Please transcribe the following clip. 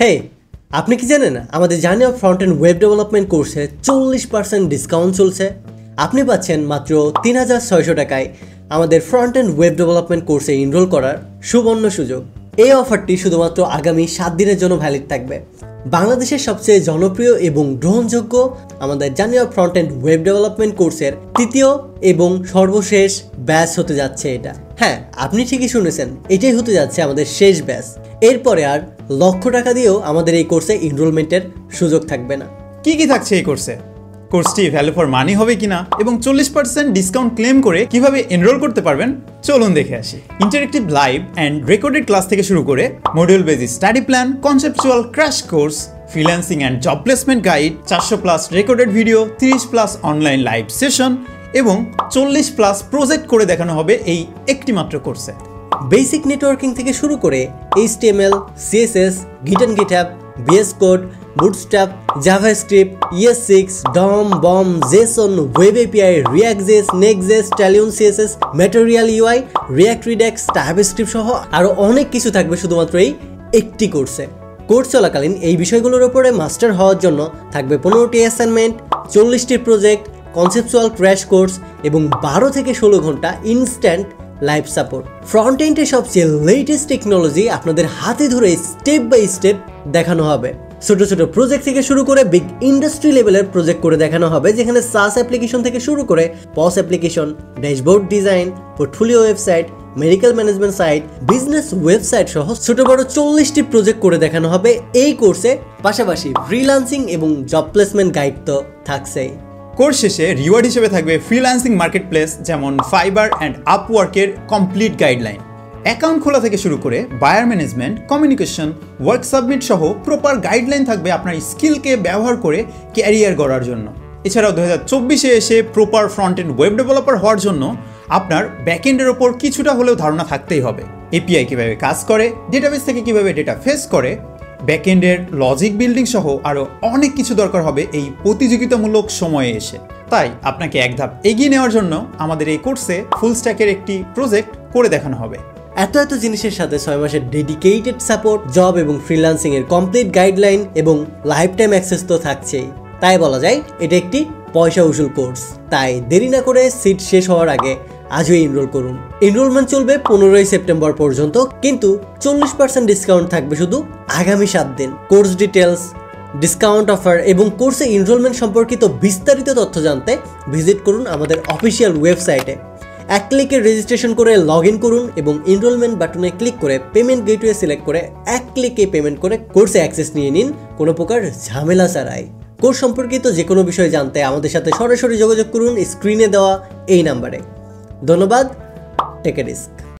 হে, আপনি কি জানেন আমাদের journey of front end web development কোর্সে 40% ডিসকাউন্ট চলছে। আপনি পাচ্ছেন মাত্র 3600 টাকায় আমাদের ফ্রন্ট এন্ড ওয়েব ডেভেলপমেন্ট কোর্সে এনরোল করার সুবর্ণ সুযোগ। এই অফারটি শুধুমাত্র আগামী 7 দিনের জন্য ভ্যালিড থাকবে। বাংলাদেশের সবচেয়ে জনপ্রিয় এবং গ্রহণযোগ্য আমাদের journey of front end web development কোর্সের তৃতীয় এবং সর্বশেষ ব্যাচ হতে যাচ্ছে এটা। হ্যাঁ, আপনি ঠিকই শুনেছেন, এটাই হতে যাচ্ছে আমাদের শেষ ব্যাচ। এরপরে আর লক্ষ টাকা দিয়েও আমাদের এই কোর্সে এনরোলমেন্টের সুযোগ থাকবে না। কি কি থাকছে এই কোর্সে? কোর্সটি ভ্যালু ফর মানি হবে কিনা এবং 40% ডিসকাউন্ট ক্লেম করে কিভাবে এনরোল করতে পারবেন চলুন দেখে আসি। Interactive live and recorded class থেকে শুরু করে module basis study plan, conceptual crash course, freelancing and job placement guide, 400+ recorded video, 30+ online live session এবং 40+ প্রজেক্ট করে দেখানো হবে এই একটি মাত্র কোর্সে। বেসিক নেটওয়ার্কিং থেকে শুরু করে HTML, CSS, Git and GitHub, VS Code, Bootstrap, JavaScript, ES6, DOM, BOM, JSON, Web API, React.js, Next.js, Talion CSS, Material UI, React Redux, TypeScript সহ আরো অনেক কিছু থাকবে শুধুমাত্র এই একটি কোর্সে। কোর্স চলাকালীন এই বিষয়গুলোর উপরে মাস্টার হওয়ার জন্য থাকবে 15টি অ্যাসাইনমেন্ট, 40টি প্রজেক্ট, কনসেপচুয়াল ক্র্যাশ কোর্স এবং 12 থেকে 16 ঘন্টা ইনস্ট্যান্ট লাইভ সাপোর্ট। ফ্রন্ট এন্ডের সবচেয়ে লেটেস্ট টেকনোলজি আপনাদের হাতে ধরে স্টেপ বাই স্টেপ দেখানো হবে। ছোট ছোট প্রজেক্ট থেকে শুরু করে বিগ ইন্ডাস্ট্রি লেভেলের প্রজেক্ট করে দেখানো হবে, যেখানে সাস অ্যাপ্লিকেশন থেকে শুরু করে POS application, dashboard design, portfolio website, medical management site, business website সহ ছোট বড় 40টি প্রজেক্ট করে দেখানো হবে এই কোর্সে। পাশাপাশি ফ্রিল্যান্সিং এবং জব প্লেসমেন্ট গাইড তো থাকছেই। কোর্স শেষে রিওয়ার্ড হিসেবে থাকবে ফ্রিল্যান্সিং মার্কেটপ্লেস যেমন ফাইবার অ্যান্ড আপওয়ার্কের কমপ্লিট গাইডলাইন, অ্যাকাউন্ট খোলা থেকে শুরু করে buyer management, communication, work submit সহ প্রপার গাইডলাইন থাকবে আপনার স্কিলকে ব্যবহার করে ক্যারিয়ার গড়ার জন্য। এছাড়াও 2024-এ এসে proper front end web developer হওয়ার জন্য আপনার ব্যাকএন্ডের ওপর কিছুটা হলেও ধারণা থাকতেই হবে। এপিআই কীভাবে কাজ করে, ডেটাবেস থেকে কীভাবে ডেটা ফেস করে, ব্যাকএন্ডের লজিক বিল্ডিং সহ আরও অনেক কিছু দরকার হবে এই প্রতিযোগিতামূলক সময়ে এসে। তাই আপনাকে এক ধাপ এগিয়ে নেওয়ার জন্য আমাদের এই কোর্সে ফুল স্ট্যাকের একটি প্রজেক্ট করে দেখানো হবে। এত জিনিসের সাথে 6 মাসের ডেডিকেটেড সাপোর্ট, জব এবং ফ্রিল্যান্সিং এর কমপ্লিট গাইডলাইন এবং লাইফ টাইম অ্যাক্সেস তো থাকছেই। তাই বলা যায় এটা একটি পয়সা উসুল কোর্স। তাই দেরি না করে সিট শেষ হওয়ার আগে আজই এনরোল করুন। এনরোলমেন্ট চলবে 15ই সেপ্টেম্বর পর্যন্ত, কিন্তু 40% ডিসকাউন্ট থাকবে শুধু আগামী 7 দিন। কোর্স ডিটেলস, ডিসকাউন্ট অফার এবং কোর্সে এনরোলমেন্ট সম্পর্কিত বিস্তারিত তথ্য জানতে ভিজিট করুন আমাদের অফিসিয়াল ওয়েবসাইটে। এক ক্লিকে রেজিস্ট্রেশন করে লগ ইন করুন এবং এনরোলমেন্ট বাটনে ক্লিক করে পেমেন্ট গেটওয়ে সিলেক্ট করে এক ক্লিকে পেমেন্ট করে কোর্সে অ্যাক্সেস নিয়ে নিন, কোনো প্রকার ঝামেলা ছাড়াই। কোর্স সম্পর্কিত যে কোনো বিষয় জানতে আমাদের সাথে সরাসরি যোগাযোগ করুন স্ক্রিনে দেওয়া এই নাম্বারে। ধন্যবাদ। Take a risk.